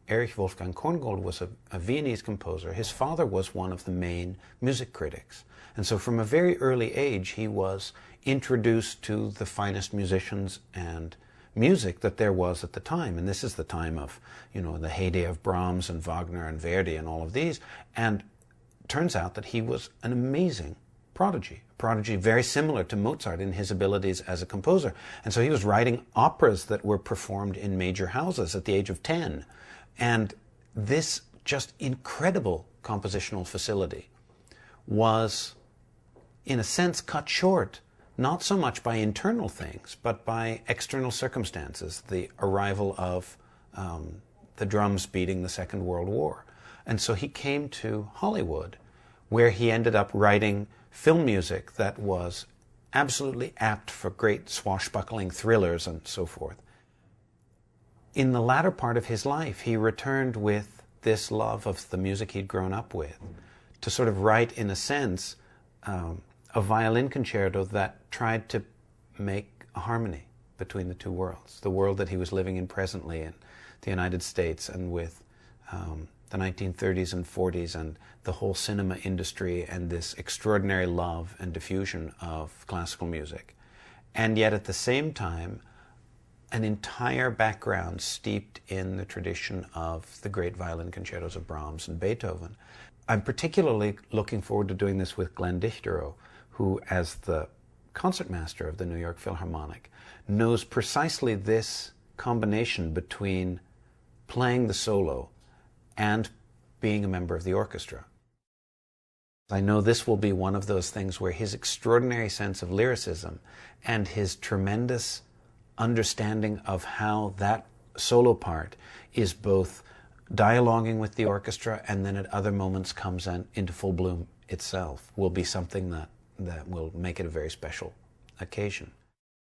Erich Wolfgang Korngold was a Viennese composer. His father was one of the main music critics. And so from a very early age, he was introduced to the finest musicians and music that there was at the time. And this is the time of, you know, the heyday of Brahms and Wagner and Verdi and all of these. And it turns out that he was an amazing prodigy very similar to Mozart in his abilities as a composer. And so he was writing operas that were performed in major houses at the age of 10. And this just incredible compositional facility was, in a sense, cut short, not so much by internal things, but by external circumstances, the arrival of the drums beating the Second World War. And so he came to Hollywood, where he ended up writing film music that was absolutely apt for great swashbuckling thrillers and so forth. In the latter part of his life, he returned with this love of the music he'd grown up with to sort of write, in a sense, a violin concerto that tried to make a harmony between the two worlds, the world that he was living in presently in the United States and with the 1930s and 40s and the whole cinema industry and this extraordinary love and diffusion of classical music. And yet at the same time, an entire background steeped in the tradition of the great violin concertos of Brahms and Beethoven. I'm particularly looking forward to doing this with Glenn Dichterow, who, as the concertmaster of the New York Philharmonic, knows precisely this combination between playing the solo and being a member of the orchestra. I know this will be one of those things where his extraordinary sense of lyricism and his tremendous understanding of how that solo part is both dialoguing with the orchestra and then at other moments comes into full bloom itself will be something that will make it a very special occasion.